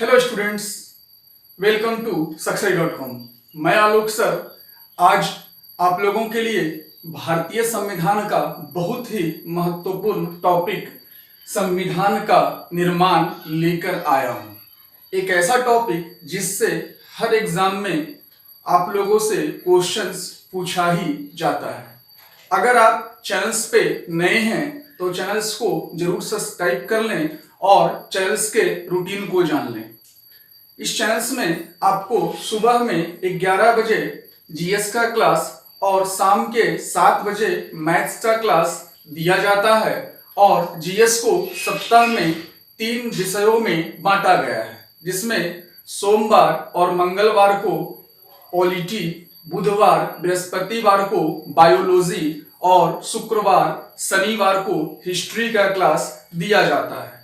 Hello students, welcome to success dot com. मैं Alok sir आज आप लोगों के लिए भारतीय संविधान का बहुत ही महत्वपूर्ण टॉपिक संविधान का निर्माण लेकर आया हूँ। एक ऐसा टॉपिक जिससे हर एग्जाम में आप लोगों से क्वेश्चंस पूछा ही जाता है। अगर आप चैनल्स पे नए हैं तो चैनल्स को जरूर सब्सक्राइब कर लें और चैनल्स के रूटीन को जान लें। इस चैनल्स में आपको सुबह में 11 बजे जीएस का क्लास और शाम के 7 बजे मैथ्स का क्लास दिया जाता है और जीएस को सप्ताह में 3 विषयों में बांटा गया है, जिसमें सोमवार और मंगलवार को पॉलिटी, बुधवार बृहस्पतिवार को बायोलॉजी और शुक्रवार शनिवार को हिस्ट्री का क्लास दिया जाता है।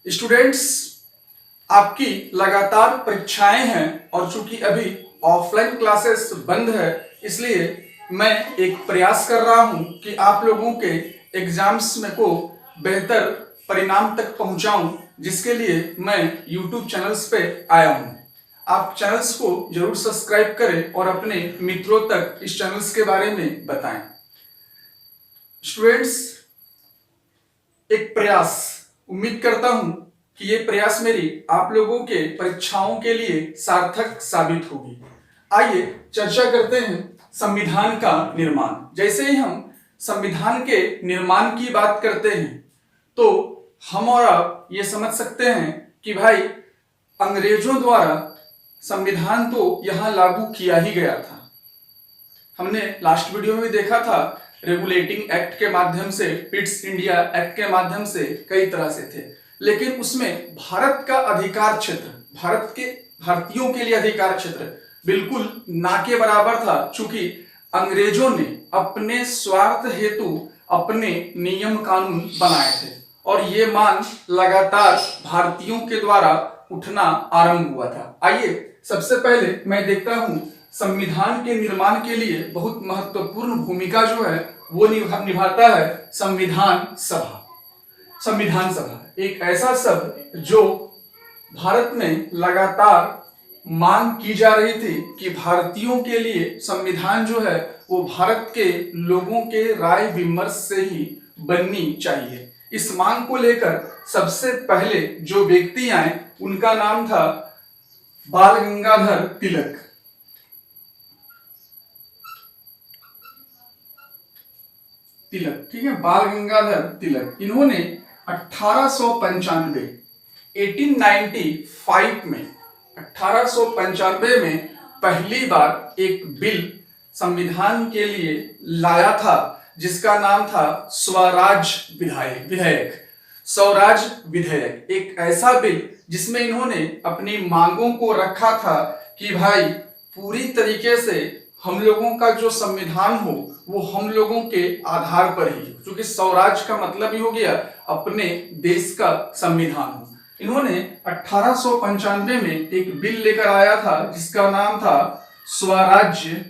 स्टूडेंट्स, आपकी लगातार परीक्षाएं हैं और चूंकि अभी ऑफलाइन क्लासेस बंद है, इसलिए मैं एक प्रयास कर रहा हूं कि आप लोगों के एग्जाम्स में को बेहतर परिणाम तक पहुंचाऊं, जिसके लिए मैं यूट्यूब चैनल्स पे आया हूं। आप चैनल्स को जरूर सब्सक्राइब करें और अपने मित्रों तक इस चैनल्स के बारे में बताएं। स्टूडेंट्स, एक प्रयास, उम्मीद करता हूं कि ये प्रयास मेरी आप लोगों के परीक्षाओं के लिए सार्थक साबित होगी। आइए चर्चा करते हैं संविधान का निर्माण। जैसे ही हम संविधान के निर्माण की बात करते हैं तो हम और आप ये समझ सकते हैं कि भाई अंग्रेजों द्वारा संविधान तो यहाँ लागू किया ही गया था। हमने लास्ट वीडियो में देखा था, रेगुलेटिंग एक्ट के माध्यम से, पिट्स इंडिया एक्ट के माध्यम से कई तरह से थे, लेकिन उसमें भारत का अधिकार क्षेत्र, भारतीयों के लिए अधिकार क्षेत्र बिल्कुल ना के बराबर था, चूंकि अंग्रेजों ने अपने स्वार्थ हेतु अपने नियम कानून बनाए थे और ये मांग लगातार भारतीयों के द्वारा उठना आरंभ हुआ था। आइए सबसे पहले मैं देखता हूं संविधान के निर्माण के लिए बहुत महत्वपूर्ण भूमिका जो है वो निभाता है संविधान सभा। संविधान सभा एक ऐसा शब्द जो भारत में लगातार मांग की जा रही थी कि भारतीयों के लिए संविधान जो है वो भारत के लोगों के राय विमर्श से ही बननी चाहिए। इस मांग को लेकर सबसे पहले जो व्यक्ति आए उनका नाम था बाल गंगाधर तिलक। ठीक है, बाल गंगाधर तिलक। इन्होंने 1895 में पहली बार एक बिल संविधान के लिए लाया था, जिसका नाम था स्वराज विधेयक। स्वराज विधेयक एक ऐसा बिल जिसमें इन्होंने अपनी मांगों को रखा था कि भाई पूरी तरीके से हम लोगों का जो संविधान हो वो हम लोगों के आधार पर ही हो, क्योंकि स्वराज का मतलब ही हो गया अपने देश का संविधान हो। इन्होंने 1895 में एक बिल लेकर आया था जिसका नाम था स्वराज्य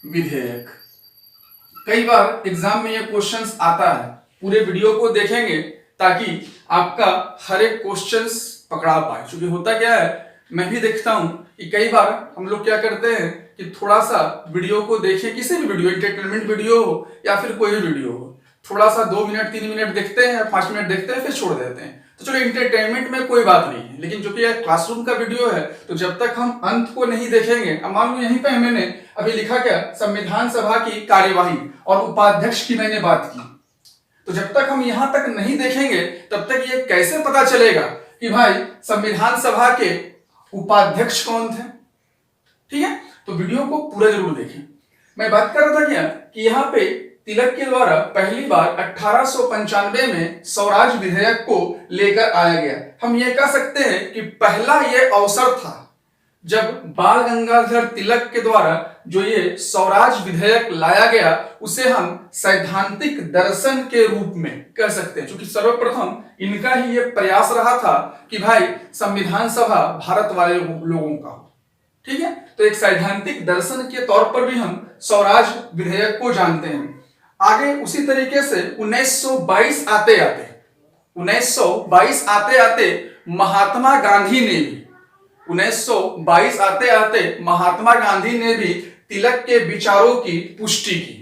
विधेयक। कई बार एग्जाम में ये क्वेश्चंस आता है, पूरे वीडियो को देखेंगे ताकि आपका हर एक क्वेश्चंस पकड़ा पाए। क्योंकि होता क्या है, मैं भी देखता हूं कि कई बार हम लोग क्या करते हैं कि थोड़ा सा वीडियो को देखें, किसी भी वीडियो, एंटरटेनमेंट वीडियो हो या फिर कोई भी वीडियो हो, थोड़ा सा 2 मिनट 3 मिनट देखते हैं, 5 मिनट देखते हैं, फिर छोड़ देते हैं। तो चलो एंटरटेनमेंट में कोई बात नहीं है, लेकिन जो कि क्लासरूम का वीडियो है तो जब तक हम अंत को नहीं देखेंगे, मान लो यहीं पे मैंने अभी लिखा क्या, संविधान सभा की कार्यवाही और उपाध्यक्ष की मैंने बात की, तो जब तक हम यहां तक नहीं देखेंगे तब तक ये कैसे पता चलेगा कि भाई संविधान सभा के उपाध्यक्ष कौन थे। ठीक है, तो वीडियो को पूरा जरूर देखें। मैं बात कर रहा था क्या कि यहाँ पे तिलक के द्वारा पहली बार 1895 में स्वराज विधेयक को लेकर आया गया। हम ये कह सकते हैं कि पहला ये अवसर था जब बाल गंगाधर तिलक के द्वारा जो ये स्वराज विधेयक लाया गया, उसे हम सैद्धांतिक दर्शन के रूप में कह सकते हैं, क्योंकि सर्वप्रथम इनका ही ये प्रयास रहा था कि भाई संविधान सभा भारत वाले लोगों का हो। ठीक है, तो एक सैद्धांतिक दर्शन के तौर पर भी हम स्वराज विधेयक को जानते हैं। आगे उसी तरीके से 1922 आते आते 1922 आते आते महात्मा गांधी ने भी 1922 आते आते महात्मा गांधी ने भी तिलक के विचारों की पुष्टि की।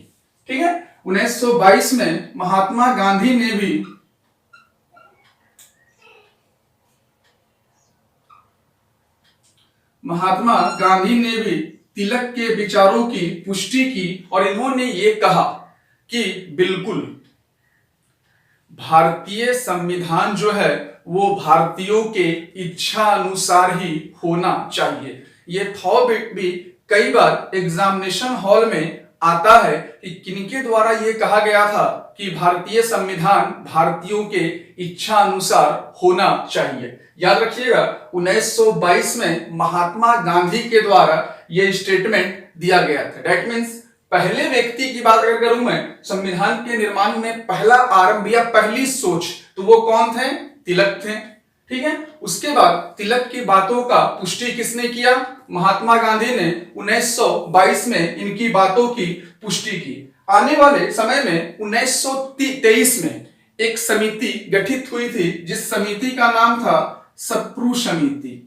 ठीक है, 1922 में महात्मा गांधी ने भी तिलक के विचारों की पुष्टि की और इन्होंने ये कहा कि बिल्कुल भारतीय संविधान जो है वो भारतीयों के इच्छा अनुसार ही होना चाहिए। ये थॉट भी कई बार एग्जामिनेशन हॉल में आता है कि किनके द्वारा ये कहा गया था कि भारतीय संविधान भारतीयों के इच्छा अनुसार होना चाहिए। याद रखिएगा 1922 में महात्मा गांधी के द्वारा ये स्टेटमेंट दिया गया था। दैट मीन्स पहले व्यक्ति की बात अगर करूं मैं संविधान के निर्माण में पहला आरंभ या पहली सोच तो वो कौन थे? तिलक थे। ठीक है, उसके बाद तिलक की बातों का पुष्टि किसने किया? महात्मा गांधी ने 1922 में इनकी बातों की पुष्टि की। आने वाले समय में 1923 में एक समिति गठित हुई थी जिस समिति का नाम था सप्रू समिति।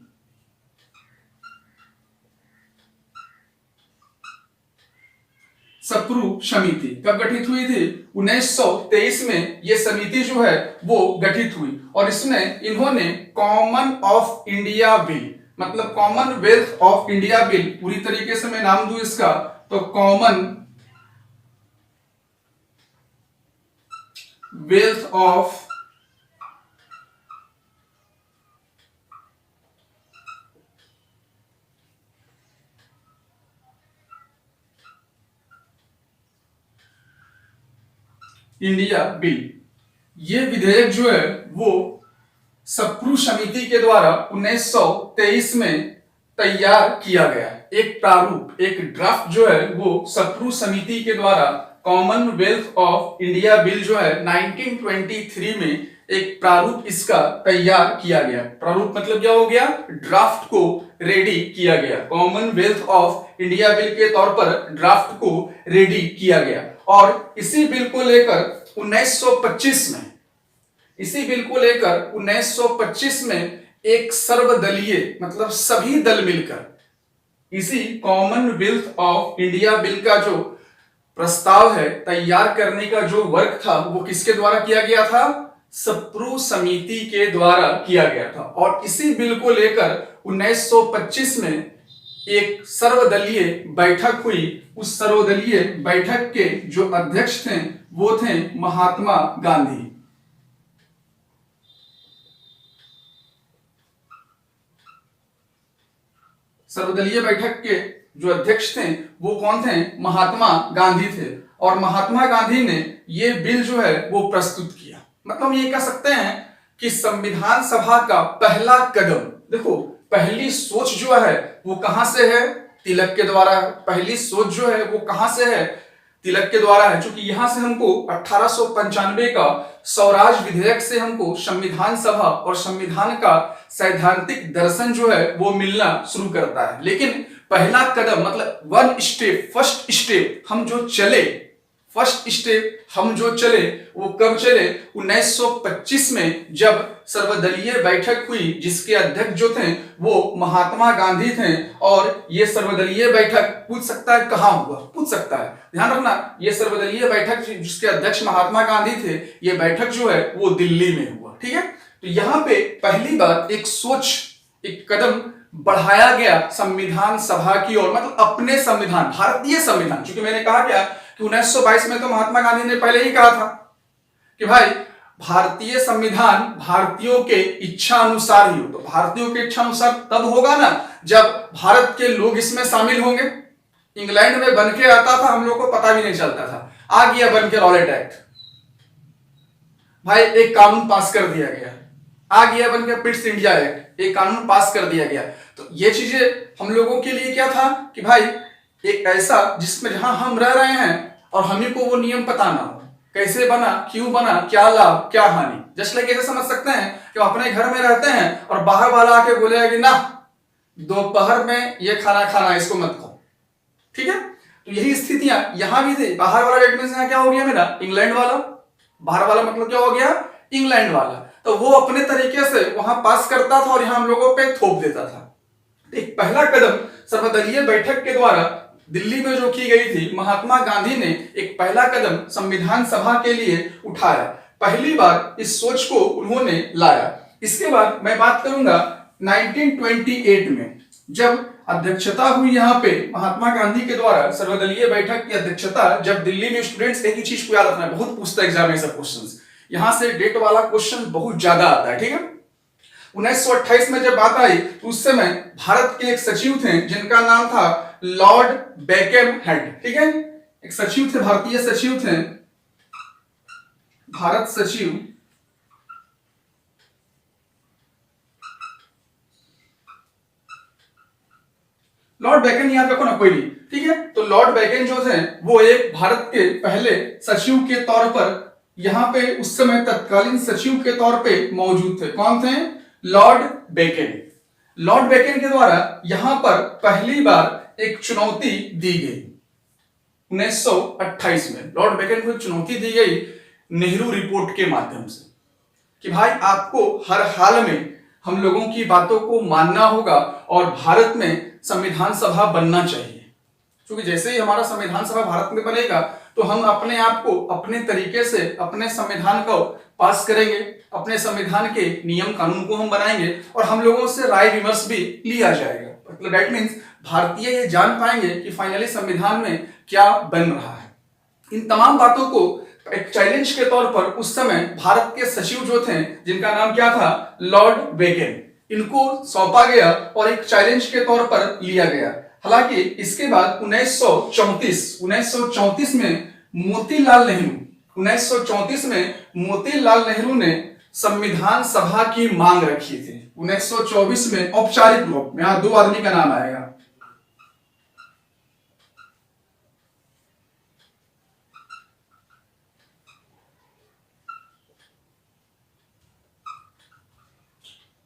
सप्रू समिति कब गठित हुई थी? 1923 में यह समिति जो है वो गठित हुई और इसमें इन्होंने कॉमन ऑफ इंडिया बिल मतलब कॉमनवेल्थ ऑफ इंडिया बिल, पूरी तरीके से मैं नाम दूं इसका तो common wealth of India bill, ये विधेयक जो है वो सप्रू समिति के द्वारा 1923 में तैयार किया गया। एक प्रारूप, एक ड्राफ्ट जो है वो सप्रू समिति के द्वारा कॉमनवेल्थ ऑफ इंडिया बिल जो है 1923 में एक प्रारूप इसका तैयार किया गया। प्रारूप मतलब क्या हो गया? ड्राफ्ट को रेडी किया गया। कॉमनवेल्थ ऑफ इंडिया बिल के तौर पर ड्राफ्ट को रेडी किया गया और इसी बिल को लेकर 1925 में एक सर्वदलीय मतलब सभी दल मिलकर इसी कॉमनवेल्थ ऑफ इंडिया बिल का जो प्रस्ताव है तैयार करने का जो वर्क था वो किसके द्वारा किया गया था? सप्रू समिति के द्वारा किया गया था। और इसी बिल को लेकर 1925 में एक सर्वदलीय बैठक हुई। उस सर्वदलीय बैठक के जो अध्यक्ष थे वो थे महात्मा गांधी। सर्वदलीय बैठक के जो अध्यक्ष थे वो कौन थे? महात्मा गांधी थे और महात्मा गांधी ने ये बिल जो है वो प्रस्तुत किया। मतलब ये कह सकते हैं कि संविधान सभा का पहला कदम, देखो पहली सोच जो है वो कहां से है? तिलक के द्वारा। पहली सोच जो है वो कहां से है? तिलक के द्वारा है। क्योंकि यहां से हमको 1895 का स्वराज विधेयक से हमको संविधान सभा और संविधान का सैद्धांतिक दर्शन जो है वो मिलना शुरू करता है। लेकिन पहला कदम मतलब फर्स्ट स्टेप हम जो चले वो कब चले? 1925 में जब सर्वदलीय बैठक हुई जिसके अध्यक्ष जो थे वो महात्मा गांधी थे। और ये सर्वदलीय बैठक पूछ सकता है कहां हुआ? पूछ सकता है, ध्यान रखना। ये सर्वदलीय बैठक जिसके अध्यक्ष महात्मा गांधी थे, ये बैठक जो है वो दिल्ली में हुआ। ठीक है, तो यहां पे पहली बार एक सोच, एक कदम बढ़ाया गया संविधान सभा की ओर, मतलब अपने संविधान, भारतीय संविधान। क्योंकि मैंने कहा क्या कि 1922 में तो महात्मा गांधी ने पहले ही कहा था कि भाई भारतीय संविधान भारतीयों के इच्छा अनुसार ही हो। तो भारतीयों के इच्छा अनुसार तब होगा ना जब भारत के लोग इसमें शामिल होंगे। इंग्लैंड में बन के आता था, हम लोग को पता भी नहीं चलता था, आ गया बन के रॉलेट एक्ट, भाई एक कानून पास कर दिया गया। आ गया बन के पिट्स इंडिया एक्ट, एक कानून पास कर दिया गया। तो ये चीजें हम लोगों के लिए क्या था कि भाई एक ऐसा जिसमें जहां हम रह रहे हैं और हमें को वो नियम पता ना हो, कैसे बना, क्यों बना, क्या लाभ क्या हानि। जस्ट लाइक ऐसे समझ सकते हैं कि अपने घर में रहते हैं और बाहर वाला आके बोलेगा कि ना दोपहर में ये खाना खाना, इसको मत खाओ। ठीक है, तो यही स्थितियां यहां भी थी। बाहर वाला डेट मींस क्या हो गया मेरा? इंग्लैंड वाला। बाहर वाला मतलब क्या हो गया? इंग्लैंड वाला। तो वो अपने तरीके से वहां पास करता था और यहां हम लोगों पे थोप देता था। एक पहला कदम सर्वदलीय बैठक के द्वारा दिल्ली में जो की गई थी, महात्मा गांधी ने एक पहला कदम संविधान सभा के लिए उठाया। पहली बार इस सोच को उन्होंने लाया। इसके बाद मैं बात करूंगा 1928 में, जब अध्यक्षता हुई यहां पे महात्मा गांधी के द्वारा सर्वदलीय बैठक की अध्यक्षता, जब दिल्ली में स्टूडेंट्स एक ही चीज को याद रखना है, बहुत पूछता है एग्जाम में सब क्वेश्चंस, यहां से डेट वाला क्वेश्चन बहुत ज्यादा आता है, ठीक है। 1928 में जब बात आई तो उस समय भारत के एक सचिव थे जिनका नाम था लॉर्ड बेकम हेड, ठीक है। एक सचिव थे, भारतीय सचिव थे, भारत सचिव लॉर्ड बेकन, याद रखो ना, कोई नहीं, ठीक है। तो लॉर्ड बेकन जो थे वो एक भारत के पहले सचिव के तौर पर यहां पे उस समय तत्कालीन सचिव के तौर पे मौजूद थे। कौन थे? Lord bacon. लॉर्ड बेकन के द्वारा यहां पर पहली बार एक चुनौती दी गई 1928 में। लॉर्ड बेकन को एक चुनौती दी गई नेहरू रिपोर्ट के माध्यम से कि भाई आपको हर हाल में हम लोगों की बातों को मानना होगा और भारत में संविधान सभा बनना चाहिए, क्योंकि जैसे ही हमारा संविधान सभा भारत में बनेगा तो हम अपने आप को अपने तरीके से अपने संविधान को पास करेंगे, अपने संविधान के नियम कानून को हम बनाएंगे और हम लोगों से राय विमर्श भी लिया जाएगा। मतलब दैट मीन्स भारतीय ये जान पाएंगे कि फाइनली संविधान में क्या बन रहा है। इन तमाम बातों को एक चैलेंज के तौर पर उस समय भारत के सचिव जो थे, जिनका नाम क्या था, लॉर्ड बेकन, इनको सौंपा गया और एक चैलेंज के तौर पर लिया गया। हालांकि इसके बाद 1934 में मोतीलाल नेहरू ने संविधान सभा की मांग रखी थी। 1924 में औपचारिक रूप में, यहां दो आदमी का नाम आएगा,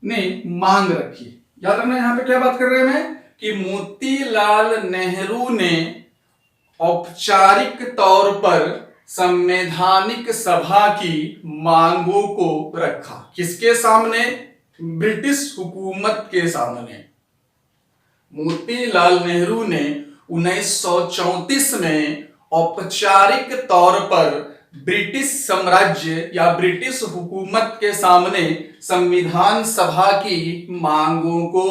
ने मांग रखी। याद रखना यहां पे क्या बात कर रहे हैं कि मोतीलाल नेहरू ने औपचारिक तौर पर संवैधानिक सभा की मांगों को रखा। किसके सामने? ब्रिटिश हुकूमत के सामने। मोतीलाल नेहरू ने 1934 में औपचारिक तौर पर ब्रिटिश साम्राज्य या ब्रिटिश हुकूमत के सामने संविधान सभा की मांगों को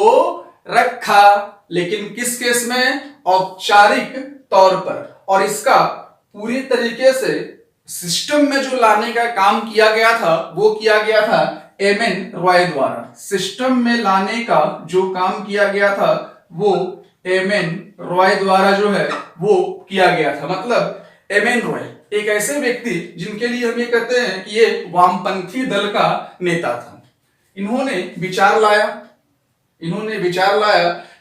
रखा, लेकिन किस केस में? औपचारिक तौर पर। और इसका पूरी तरीके से सिस्टम में जो लाने का काम किया गया था वो किया गया था एमएन रॉय द्वारा। सिस्टम में लाने का जो काम किया गया था वो एमएन रॉय द्वारा जो है वो किया गया था। मतलब एमएन रॉय एक ऐसे व्यक्ति जिनके लिए हम ये कहते हैं कि ये वामपंथी दल का नेता था। इन्होंने विचार लाया,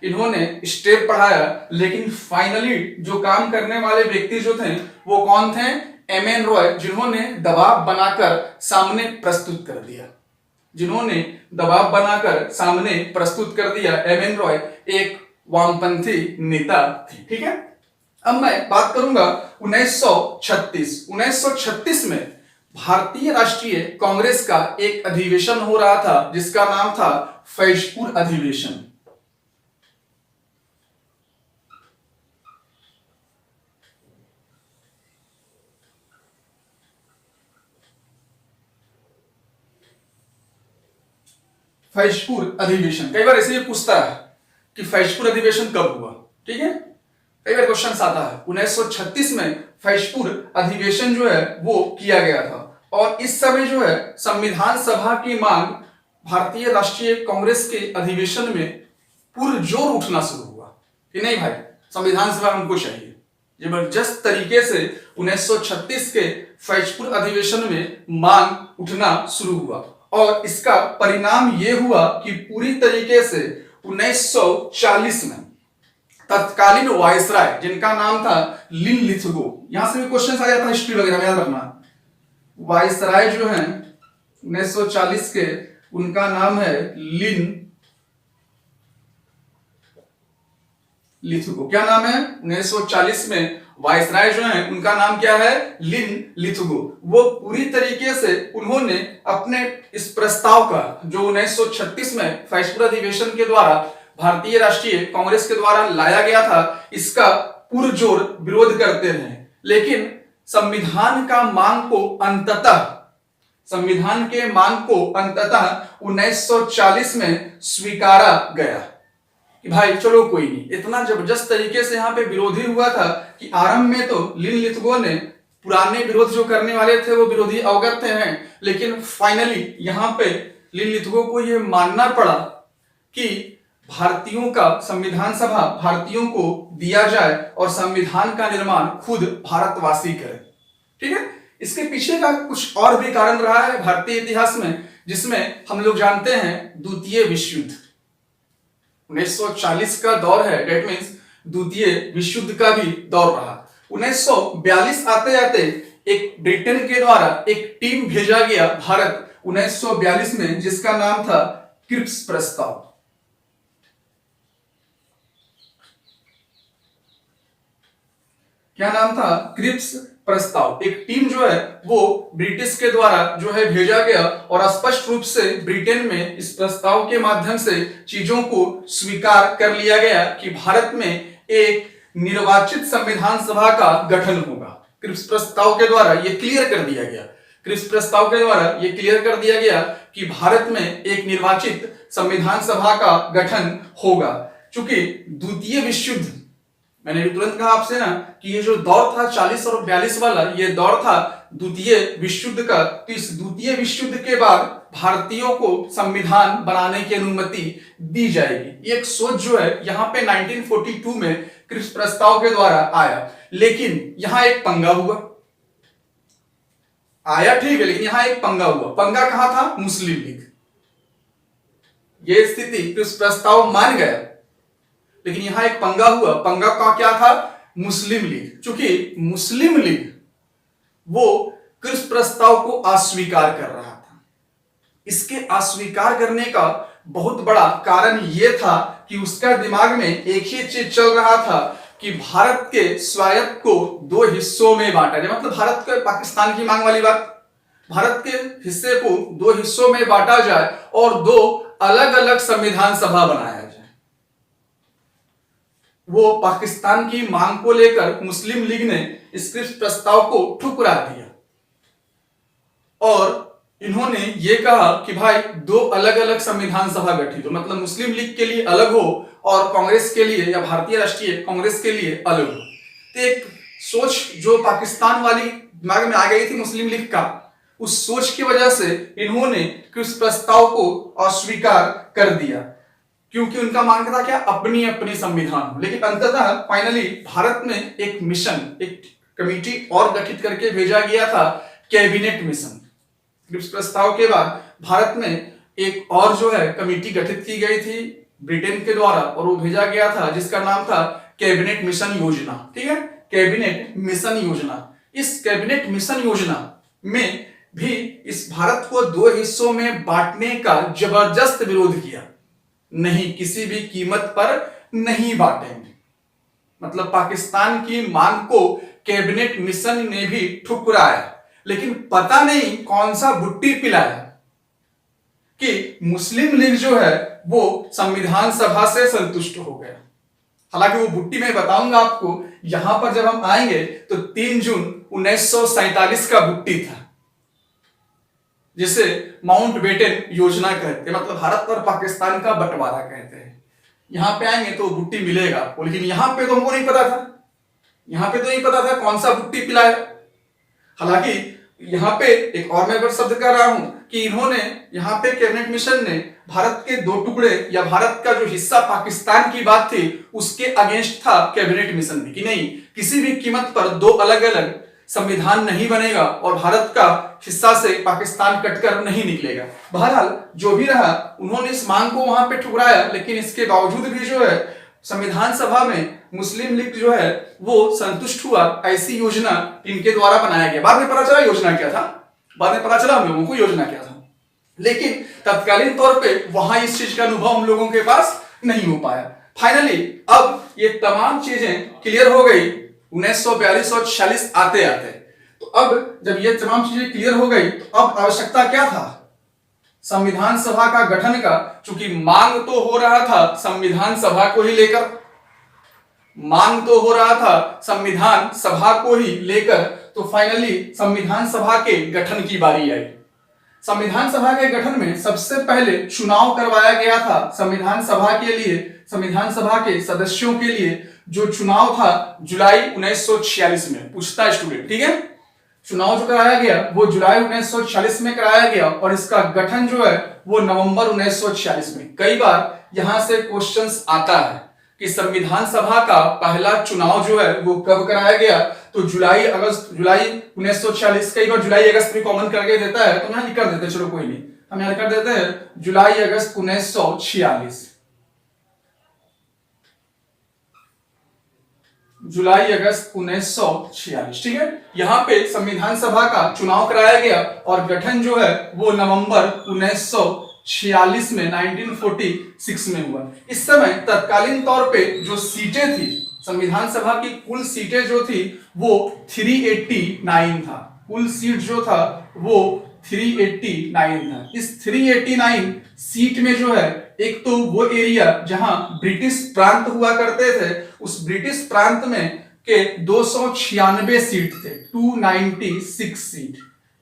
इन्होंने स्टेप बढ़ाया, लेकिन फाइनली जो काम करने वाले व्यक्ति जो थे वो कौन थे? एमएन रॉय, जिन्होंने दबाव बनाकर सामने प्रस्तुत कर दिया। एमएन रॉय एक वामपंथी नेता थे, ठीक है। अब मैं बात करूंगा 1936 में भारतीय राष्ट्रीय कांग्रेस का एक अधिवेशन हो रहा था जिसका नाम था फैजपुर अधिवेशन। फैजपुर अधिवेशन कई बार ऐसे ही पूछता है कि फैजपुर अधिवेशन कब हुआ, ठीक है, कई बार क्वेश्चन आता है। 1936 में फैजपुर अधिवेशन जो है वो किया गया था और इस समय जो है संविधान सभा की मांग भारतीय राष्ट्रीय कांग्रेस के अधिवेशन में पुरजोर उठना शुरू हुआ कि नहीं भाई संविधान सभा हमको चाहिए। जबरदस्त तरीके से 1936 के फैजपुर अधिवेशन में मांग उठना शुरू हुआ और इसका परिणाम यह हुआ कि पूरी तरीके से 1940 में तत्कालीन वायसराय जिनका नाम था लिन लिथगो, यहां से भी क्वेश्चन आ जाता है हिस्ट्री वगैरह में, याद रखना। वायसराय जो है 1940 के, उनका नाम है लिन लिथुगो। क्या नाम है? 1940 में वायसराय जो है उनका नाम क्या है? लिन लिथुगो। वो पूरी तरीके से उन्होंने अपने इस प्रस्ताव का जो 1936 में फैसला अधिवेशन के द्वारा भारतीय राष्ट्रीय कांग्रेस के द्वारा लाया गया था, इसका पुरजोर विरोध करते रहे। लेकिन संविधान के मांग को अंततः 1940 में स्वीकारा गया कि भाई चलो कोई नहीं। इतना जबरदस्त तरीके से यहाँ पे विरोधी हुआ था कि आरंभ में तो लिन लिथुगो ने, पुराने विरोध जो करने वाले थे वो विरोधी अवगत थे हैं, लेकिन फाइनली यहाँ पे लिन लिथुगो को ये मानना पड़ा कि भारतीयों का संविधान सभा भारतीयों को दिया जाए और संविधान का निर्माण खुद भारतवासी करें। ठीक है, इसके पीछे का कुछ और भी कारण रहा है भारतीय इतिहास में, जिसमें हम लोग जानते हैं द्वितीय विश्व युद्ध। 1940 का दौर है, डेट मीन्स द्वितीय विश्व युद्ध का भी दौर रहा। 1942 आते आते एक ब्रिटेन के द्वारा एक टीम भेजा गया भारत 1942 में, जिसका नाम था क्रिप्स प्रस्ताव। क्या नाम था? क्रिप्स प्रस्ताव। एक टीम जो है वो ब्रिटिश के द्वारा जो है भेजा गया और स्पष्ट रूप से ब्रिटेन में इस प्रस्ताव के माध्यम से चीजों को स्वीकार कर लिया गया कि भारत में एक निर्वाचित संविधान सभा का गठन होगा। क्रिप्स प्रस्ताव के द्वारा ये क्लियर कर दिया गया, क्रिप्स प्रस्ताव के द्वारा ये क्लियर कर दिया गया कि भारत में एक निर्वाचित संविधान सभा का गठन होगा। चूंकि द्वितीय विश्व युद्ध, मैंने भी तुरंत कहा आपसे ना कि ये जो दौर था 40 और 42 वाला, ये दौर था द्वितीय विश्व युद्ध का। तो इस द्वितीय विश्व युद्ध के बाद भारतीयों को संविधान बनाने की अनुमति दी जाएगी। एक सोच जो है यहाँ पे 1942 में क्रिप्स प्रस्ताव के द्वारा आया, लेकिन यहाँ एक पंगा हुआ। आया ठीक है, लेकिन यहाँ एक पंगा हुआ। पंगा कहां था? मुस्लिम लीग। ये स्थिति क्रिप्स प्रस्ताव मान गया, लेकिन यहां एक पंगा हुआ। पंगा का क्या था? मुस्लिम लीग। चूंकि मुस्लिम लीग वो क्रिप्स प्रस्ताव को अस्वीकार कर रहा था। इसके अस्वीकार करने का बहुत बड़ा कारण यह था कि उसका दिमाग में एक ही चीज चल रहा था कि भारत के स्वायत्त को दो हिस्सों में बांटा जाए। मतलब भारत के पाकिस्तान की मांग वाली बात, भारत के हिस्से को दो हिस्सों में बांटा जाए और दो अलग अलग संविधान सभा बनाया जाए। वो पाकिस्तान की मांग को लेकर मुस्लिम लीग ने इस क्रिप्स प्रस्ताव को ठुकरा दिया और इन्होंने ये कहा कि भाई दो अलग अलग संविधान सभा गठित हो, मतलब मुस्लिम लीग के लिए अलग हो और कांग्रेस के लिए या भारतीय राष्ट्रीय कांग्रेस के लिए अलग हो। तो एक सोच जो पाकिस्तान वाली दिमाग में आ गई थी मुस्लिम लीग का, उस सोच की वजह से इन्होंने क्रिप्स प्रस्ताव को अस्वीकार कर दिया, क्योंकि उनका मांग था क्या? अपनी अपनी संविधान हो। लेकिन अंततः फाइनली भारत में एक मिशन, एक कमेटी और गठित करके भेजा गया था, कैबिनेट मिशन। क्रिप्स प्रस्ताव के बाद भारत में एक और जो है कमेटी गठित की गई थी ब्रिटेन के द्वारा और वो भेजा गया था जिसका नाम था कैबिनेट मिशन योजना। ठीक है, कैबिनेट मिशन योजना। इस कैबिनेट मिशन योजना में भी इस भारत को दो हिस्सों में बांटने का जबरदस्त विरोध किया। नहीं, किसी भी कीमत पर नहीं बांटेंगे। मतलब पाकिस्तान की मांग को कैबिनेट मिशन ने भी ठुकराया, लेकिन पता नहीं कौन सा भुट्टी पिलाया कि मुस्लिम लीग जो है वो संविधान सभा से संतुष्ट हो गया। हालांकि वो भुट्टी मैं बताऊंगा आपको, यहां पर जब हम आएंगे तो 3 जून 1947 का भुट्टी था, जिसे माउंटबेटन योजना कहते हैं, मतलब भारत और पाकिस्तान का बंटवारा कहते हैं। यहां पे आएंगे तो भुट्टी मिलेगा आपको, लेकिन यहां पे तो हमको नहीं पता था, यहां पे तो नहीं पता था कौन सा भुट्टी पिलाया। हालांकि यहां पे एक और मैं शब्द कर रहा हूं कि इन्होंने यहां पे कैबिनेट मिशन ने भारत के दो टुकड़े या भारत का जो हिस्सा पाकिस्तान की बात थी उसके अगेंस्ट था कैबिनेट मिशन भी, कि नहीं किसी भी कीमत पर दो अलग अलग संविधान नहीं बनेगा और भारत का हिस्सा से पाकिस्तान कटकर नहीं निकलेगा। बहरहाल जो भी रहा, उन्होंने इस मांग को वहां पे ठुकराया, लेकिन इसके बावजूद भी जो है संविधान सभा में मुस्लिम लीग जो है वो संतुष्ट हुआ। ऐसी योजना इनके द्वारा बनाया गया। बाद में पता चला योजना क्या था, बाद में पता चला हम लोगों को योजना क्या था, लेकिन तत्कालीन तौर पे वहां इस चीज का अनुभव हम लोगों के पास नहीं हो पाया। फाइनली अब ये तमाम चीजें क्लियर हो गई 1942 और 46 आते आते। तो अब जब ये तमाम चीजें क्लियर हो गई तो अब आवश्यकता क्या था? संविधान सभा का गठन का। चूंकि मांग तो हो रहा था संविधान सभा को ही लेकर, मांग तो हो रहा था संविधान सभा को ही लेकर, तो फाइनली संविधान सभा के गठन की बारी आई। संविधान सभा के गठन में सबसे पहले चुनाव करवाया गया था संविधान सभा के लिए। संविधान सभा के सदस्यों के लिए जो चुनाव था जुलाई 1946 में, पूछता है स्टूडेंट, ठीक है। चुनाव जो कराया गया वो जुलाई 1946 में कराया गया और इसका गठन जो है वो नवंबर 1946 में। कई बार यहां से क्वेश्चंस आता है कि संविधान सभा का पहला चुनाव जो है वो कब कराया गया, तो जुलाई 1946। कई बार जुलाई अगस्त में कॉमन करके देता है, तो यहां लिख देते हैं, चलो कोई नहीं, हम यहां लिख देते हैं जुलाई अगस्त 1946। जुलाई अगस्त 1946, ठीक है। यहां पे संविधान सभा का चुनाव कराया गया और गठन जो है वो नवंबर 1946 में 1946 में हुआ। इस समय तत्कालीन तौर पे जो सीटें थी संविधान सभा की, कुल सीटें जो थी वो 389 था। कुल सीट जो था वो 389 था। इस 389 सीट में जो है एक तो वो एरिया जहां ब्रिटिश प्रांत हुआ करते थे, उस ब्रिटिश प्रांत में के 296 सीट थे, 296 सीट।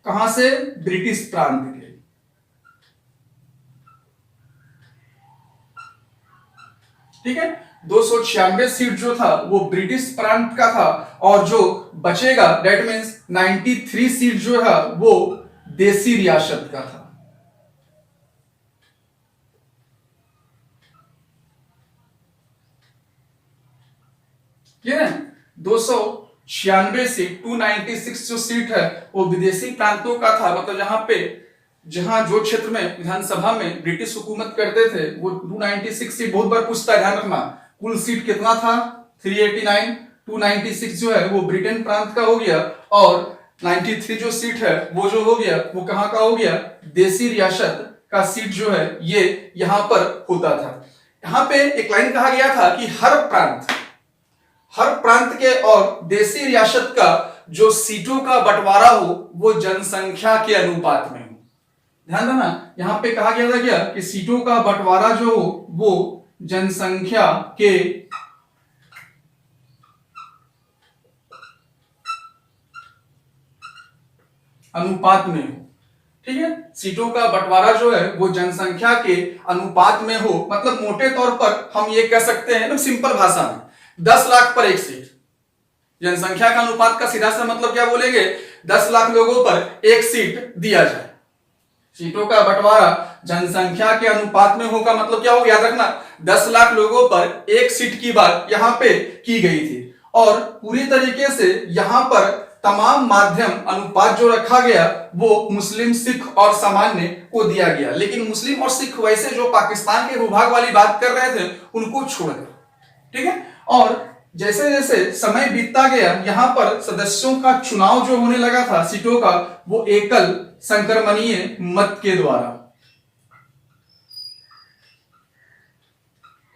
कहां से? ब्रिटिश प्रांत के। ठीक है, 296 सीट जो था वो ब्रिटिश प्रांत का था और जो बचेगा दैट मीन्स 93 सीट जो है वो देसी रियासत का था। ये 296 सीट, 296 जो सीट है वो विदेशी प्रांतों का था। मतलब जहां जो क्षेत्र में विधानसभा में ब्रिटिश हुकूमत करते थे वो 296 सीट। बहुत बार पूछता है, ध्यान रखना, कुल सीट कितना था? 389, 296 जो है वो ब्रिटेन प्रांत का हो गया और 93 जो सीट है वो जो हो गया वो कहां का हो गया? देसी रियासत का सीट जो है ये यहां पर होता था। यहां पे एक लाइन कहा गया था कि हर प्रांत के और देसी रियासत का जो सीटों का बंटवारा हो वो जनसंख्या के अनुपात में हो। ध्यान देना, यहां पे कहा गया था क्या कि सीटों का बंटवारा जो हो वो जनसंख्या के अनुपात में हो। ठीक है, सीटों का बंटवारा जो है वो जनसंख्या के अनुपात में हो। मतलब मोटे तौर पर हम ये कह सकते हैं ना, सिंपल भाषा में, 10 लाख पर एक सीट। जनसंख्या का अनुपात का सीधा सा मतलब क्या बोलेंगे? 10 लाख लोगों पर एक सीट दिया जाए। सीटों का बंटवारा जनसंख्या के अनुपात में होगा, मतलब क्या होगा? याद रखना, 10 लाख लोगों पर एक सीट की बात यहां पे की गई थी और पूरी तरीके से यहां पर तमाम माध्यम अनुपात जो रखा गया वो मुस्लिम, सिख और सामान्य को दिया गया। लेकिन मुस्लिम और सिख वैसे जो पाकिस्तान के भूभाग वाली बात कर रहे थे उनको छोड़ गए। ठीक है, और जैसे जैसे समय बीतता गया यहां पर सदस्यों का चुनाव जो होने लगा था सीटों का, वो एकल संक्रमणीय मत के द्वारा,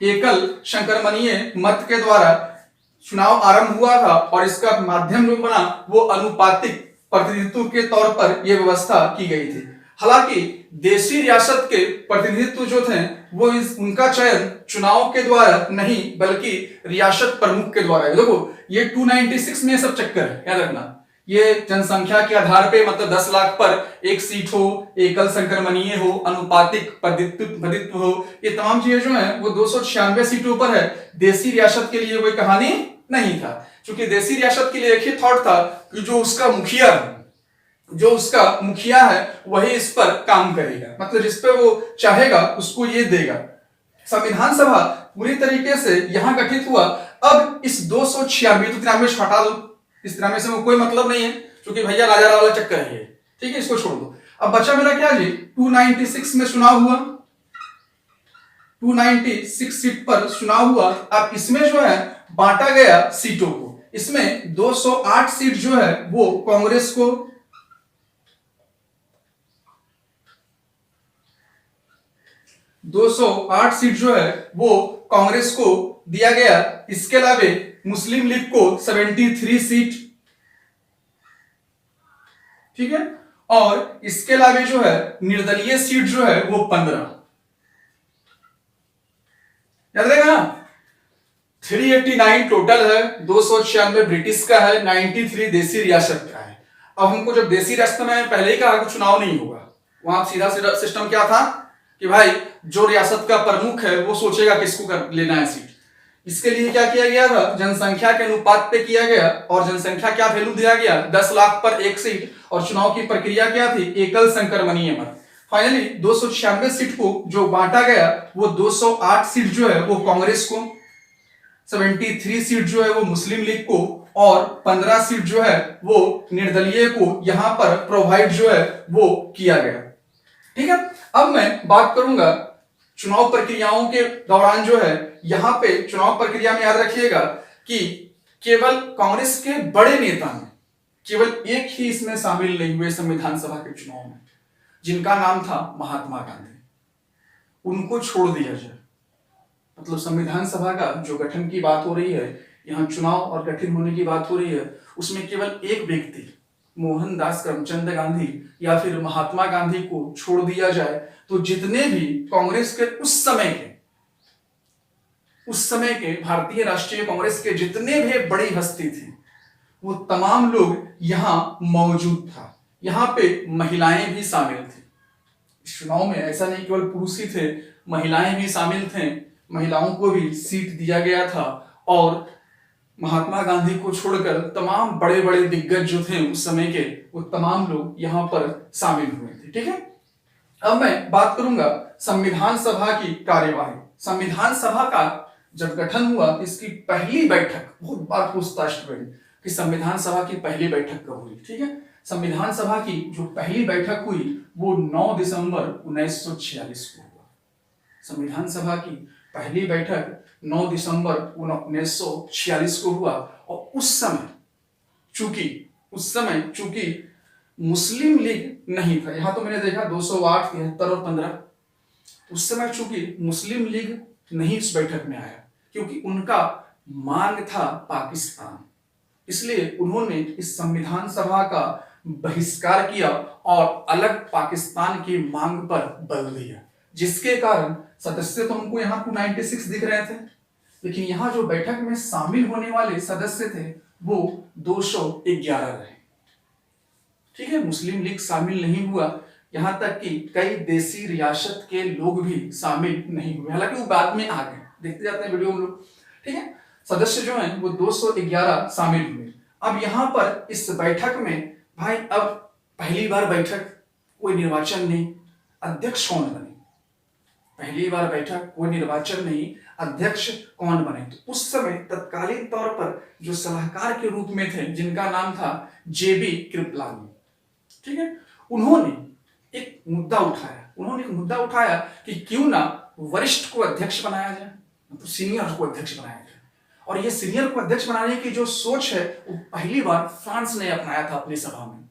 एकल संक्रमणीय मत के द्वारा चुनाव आरंभ हुआ था और इसका माध्यम जो बना वो अनुपातिक प्रतिनिधित्व के तौर पर यह व्यवस्था की गई थी। हालांकि देशी रियासत के प्रतिनिधित्व जो थे वो उनका चयन चुनाव के द्वारा नहीं बल्कि रियासत प्रमुख के द्वारा है। देखो ये 296 में सब चक्कर है, याद रखना। ये जनसंख्या के आधार पे, मतलब 10 लाख पर एक सीट हो, एकल संक्रमणीय हो, अनुपातिक प्रतिनिधित्व हो, ये तमाम चीजें जो है वो 296 सीटों पर है। देशी रियासत के लिए कोई कहानी नहीं था, क्योंकि देशी रियासत के लिए एक ही थॉट था कि जो उसका मुखिया है वही इस पर काम करेगा, मतलब जिस पे वो चाहेगा उसको ये देगा। संविधान सभा पूरी तरीके से यहां गठित हुआ। अब इस 296 तो 93 हटा दो, इस 93 से कोई मतलब नहीं है क्योंकि भैया राजा वाला चक्कर है, ठीक है, इसको छोड़ दो। अब बचा मेरा क्या जी? 296 में चुनाव हुआ, 296 सीट पर चुनाव हुआ। अब इसमें जो है बांटा गया सीटों को। इसमें 208 सीट जो है वो कांग्रेस को, 208 सीट जो है वो कांग्रेस को दिया गया। इसके अलावा मुस्लिम लीग को 73 सीट, ठीक है, और इसके अलावा जो है निर्दलीय सीट जो है वो 15। याद रहेगा ना, 389 टोटल है, 296 ब्रिटिश का है, 93 देसी रियासत का है। अब हमको जब देसी रियासत में पहले ही कहा कि चुनाव नहीं होगा, वहां सीधा सीधा सिस्टम क्या था कि भाई जो रियासत का प्रमुख है वो सोचेगा किसको कर लेना है सीट। इसके लिए क्या किया गया था, जनसंख्या के अनुपात पे किया गया, और जनसंख्या क्या वैल्यू दिया गया, 10 लाख पर एक सीट, और चुनाव की प्रक्रिया क्या थी, एकल संक्रमणीय मत। फाइनली 296 सीट को जो बांटा गया वो 208 सीट जो है वो कांग्रेस को, 73 सीट जो है वो मुस्लिम लीग को, और 15 सीट जो है वो निर्दलीय को यहां पर प्रोवाइड जो है वो किया गया। ठीक है, अब मैं बात करूंगा चुनाव प्रक्रियाओं के दौरान जो है, यहां पे चुनाव प्रक्रिया में याद रखिएगा कि केवल कांग्रेस के बड़े नेता में केवल एक ही इसमें शामिल नहीं हुए संविधान सभा के चुनाव में, जिनका नाम था महात्मा गांधी। उनको छोड़ दिया जाए, मतलब संविधान सभा का जो गठन की बात हो रही है, यहां चुनाव और गठन होने की बात हो रही है, उसमें केवल एक व्यक्ति मोहनदास करमचंद गांधी या फिर महात्मा गांधी को छोड़ दिया जाए तो जितने भी कांग्रेस के उस समय के भारतीय राष्ट्रीय कांग्रेस के जितने भी बड़ी हस्ती थी वो तमाम लोग यहां मौजूद था। यहां पे महिलाएं भी शामिल थी इस चुनाव में, ऐसा नहीं केवल पुरुष ही थे, महिलाएं भी शामिल थे, महिलाओं को भी सीट दिया गया था, और महात्मा गांधी को छोड़कर तमाम बड़े बड़े दिग्गज जो थे उस समय के, वो तमाम लोग यहां पर शामिल हुए थे। ठीक है, अब मैं बात करूंगा संविधान सभा की कार्यवाही। संविधान सभा का जब गठन हुआ, इसकी पहली बैठक, बहुत बार पूछताछ हुई कि संविधान सभा की पहली बैठक कब हुई। ठीक है, संविधान सभा की जो पहली बैठक हुई वो 9 दिसंबर 1946 को हुआ। संविधान सभा की पहली बैठक 9 दिसंबर 1946 को हुआ, और उस समय चूंकि मुस्लिम लीग नहीं था, यहां तो मैंने देखा 208, 73 और 15, उस समय चूंकि मुस्लिम लीग नहीं इस बैठक में आया क्योंकि उनका मांग था पाकिस्तान, इसलिए उन्होंने इस संविधान सभा का बहिष्कार किया और अलग पाकिस्तान की मांग पर बल दिया, जिसके कारण सदस्य तो हमको यहाँ 296 दिख रहे थे, लेकिन यहाँ जो बैठक में शामिल होने वाले सदस्य थे वो 211 रहे। ठीक है, मुस्लिम लीग शामिल नहीं हुआ, यहां तक कि कई देसी रियासत के लोग भी शामिल नहीं हुए, हालांकि वो बाद में आ गए, देखते जाते हैं वीडियो में लोग। ठीक है, सदस्य जो हैं वो 211 शामिल हुए। अब यहां पर इस बैठक में भाई, अब पहली बार बैठक, कोई निर्वाचन नहीं, अध्यक्ष कौन बने, पहली बार बैठक, कोई निर्वाचन नहीं, अध्यक्ष कौन बने। तो उस समय तत्कालीन तौर पर जो सलाहकार के रूप में थे, जिनका नाम था जेबी कृपलानी, ठीक है, उन्होंने एक मुद्दा उठाया कि क्यों ना वरिष्ठ को अध्यक्ष बनाया जाए, मतलब सीनियर को अध्यक्ष बनाया जाए। और ये सीनियर को अध्यक्ष बनाने की जो सोच है वो पहली बार फ्रांस ने अपनाया था अपनी सभा में।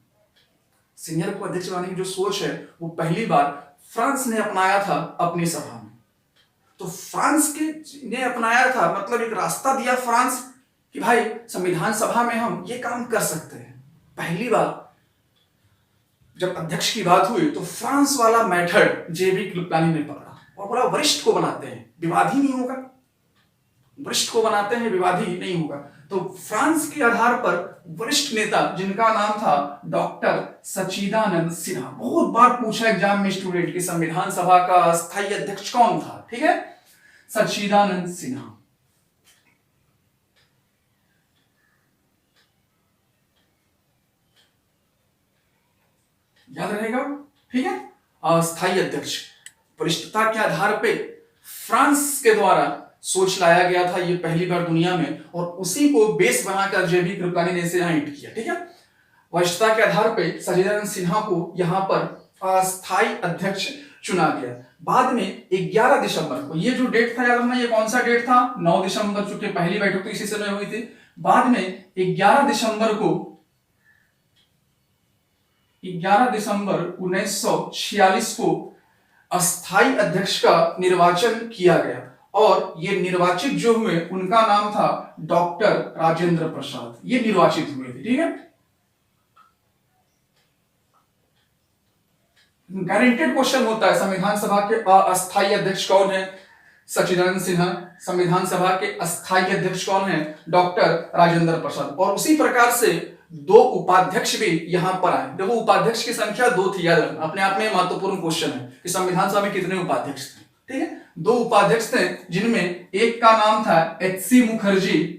सीनियर को अध्यक्ष बनाने की जो सोच है वो पहली बार फ्रांस ने अपनाया था अपनी सभा में। तो फ्रांस के ने अपनाया था, मतलब एक रास्ता दिया फ्रांस कि भाई संविधान सभा में हम ये काम कर सकते हैं। पहली बार जब अध्यक्ष की बात हुई तो फ्रांस वाला मेथड जेबी कृपलानी ने पकड़ा और बोला वरिष्ठ को बनाते हैं, विवादी नहीं होगा, वरिष्ठ को बनाते हैं, विवादी नहीं होगा। तो फ्रांस के आधार पर वरिष्ठ नेता, जिनका नाम था डॉक्टर सच्चिदानंद सिन्हा, बहुत बार पूछा एग्जाम में स्टूडेंट की संविधान सभा का स्थायी अध्यक्ष कौन था, ठीक है, सच्चिदानंद सिन्हा। याद रहेगा, ठीक है, अस्थायी अध्यक्ष वरिष्ठता के आधार पे फ्रांस के द्वारा सोच लाया गया था, ये पहली बार दुनिया में, और उसी को बेस बनाकर जेबी कृपलानी ने इसे यहां हिट किया। ठीक है, वरिष्ठता के आधार पे सच्चिदानंद सिन्हा को यहां पर अस्थायी अध्यक्ष चुना गया। बाद में 11 दिसंबर को, ये जो डेट था याद रखना, ये कौन सा डेट था, 9 दिसंबर, चूंकि पहली बैठक तो इसी समय हुई थी। बाद में 11 दिसंबर 1946 को अस्थायी अध्यक्ष का निर्वाचन किया गया, और ये निर्वाचित जो हुए उनका नाम था डॉक्टर राजेंद्र प्रसाद, ये निर्वाचित हुए थे। ठीक है, गारंटेड क्वेश्चन होता है संविधान सभा के अस्थायी अध्यक्ष कौन है? सच्चिदानंद सिन्हा। संविधान सभा के अस्थायी अध्यक्ष कौन है? डॉक्टर राजेंद्र प्रसाद। और उसी प्रकार से दो उपाध्यक्ष भी यहां पर आए। देखो उपाध्यक्ष की संख्या 2 थी, याद रखना, अपने आप में महत्वपूर्ण क्वेश्चन है कि संविधान सभा में कितने उपाध्यक्ष थे। ठीक है, 2 उपाध्यक्ष थे जिनमें एक का नाम था HC मुखर्जी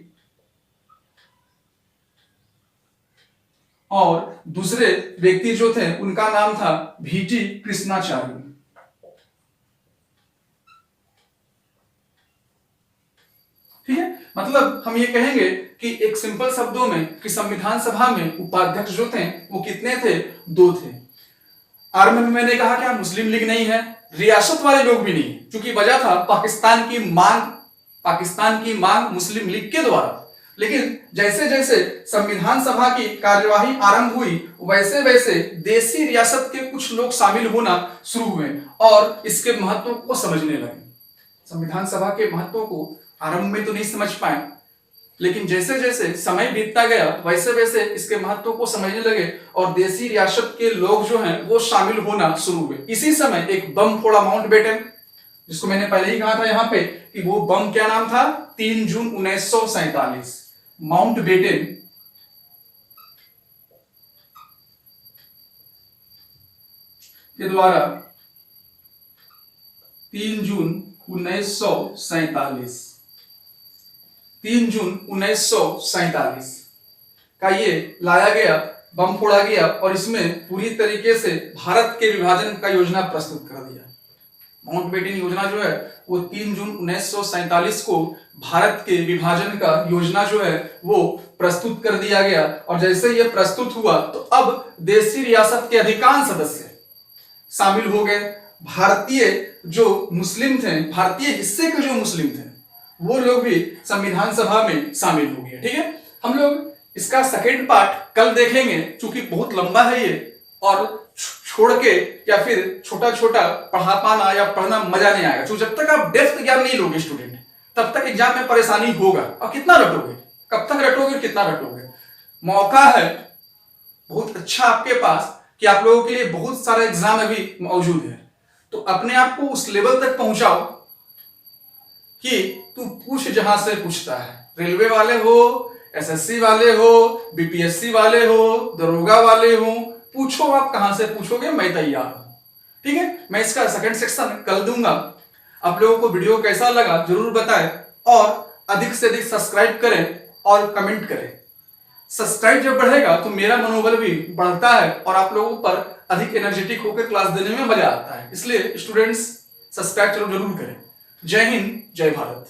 और दूसरे व्यक्ति जो थे उनका नाम था VT कृष्णाचार्य। ठीक है, मतलब हम ये कहेंगे कि एक सिंपल शब्दों में कि संविधान सभा में उपाध्यक्ष जो थे वो कितने थे? 2 थे। आरंभ में मैंने कहा कि मुस्लिम लीग नहीं है, रियासत वाले लोग भी नहीं, क्योंकि वजह था पाकिस्तान की मांग मुस्लिम लीग के द्वारा। लेकिन जैसे जैसे संविधान सभा की कार्यवाही आरंभ हुई वैसे वैसे देसी रियासत के कुछ लोग शामिल होना शुरू हुए और इसके महत्व को समझने लगे। संविधान सभा के महत्व को आरंभ में तो नहीं समझ पाए, लेकिन जैसे जैसे समय बीतता गया वैसे वैसे इसके महत्व को समझने लगे और देसी रियासत के लोग जो हैं वो शामिल होना शुरू हुए। इसी समय एक बम फोड़ा माउंटबेटन, जिसको मैंने पहले ही कहा था यहाँ पे कि वो बम क्या नाम था? 3 जून 1947 माउंटबेटन के द्वारा 3 जून 1947 का ये लाया गया, बम फोड़ा गया और इसमें पूरी तरीके से भारत के विभाजन का योजना प्रस्तुत कर दिया। माउंटबेटन योजना जो है वो 3 जून 1947 को भारत के विभाजन का योजना जो है वो प्रस्तुत कर दिया गया। और जैसे ये प्रस्तुत हुआ तो अब देसी रियासत के अधिकांश सदस्य शामिल हो गए। भारतीय जो मुस्लिम थे, भारतीय हिस्से के जो मुस्लिम थे वो लोग भी संविधान सभा में शामिल हो गए। ठीक है, हम लोग इसका सेकेंड पार्ट कल देखेंगे, क्योंकि बहुत लंबा है ये और छोड़ के या फिर छोटा छोटा पढ़ा पाना या पढ़ना मजा नहीं आएगा। तो जब तक आप डेप्थ ज्ञान नहीं लोगे स्टूडेंट, तब तक एग्जाम में परेशानी होगा। और कितना रटोगे, कब तक रटोगे, कितना रटोगे? मौका है बहुत अच्छा आपके पास कि आप लोगों के लिए बहुत सारा एग्जाम अभी मौजूद है, तो अपने आप को उस लेवल तक पहुंचाओ कि तू पूछ जहां से पूछता है। रेलवे वाले हो, SSC वाले हो, BPSC वाले हो, दरोगा वाले हो, पूछो, आप कहां से पूछोगे, मैं तैयार हूं। ठीक है, मैं इसका सेकंड सेक्शन कल दूंगा। आप लोगों को वीडियो कैसा लगा जरूर बताएं और अधिक से अधिक सब्सक्राइब करें और कमेंट करें। सब्सक्राइब जब बढ़ेगा तो मेरा मनोबल भी बढ़ता है और आप लोगों पर अधिक एनर्जेटिक होकर क्लास देने में मजा आता है। इसलिए स्टूडेंट्स सब्सक्राइब जरूर करें। जय हिंद, जय भारत।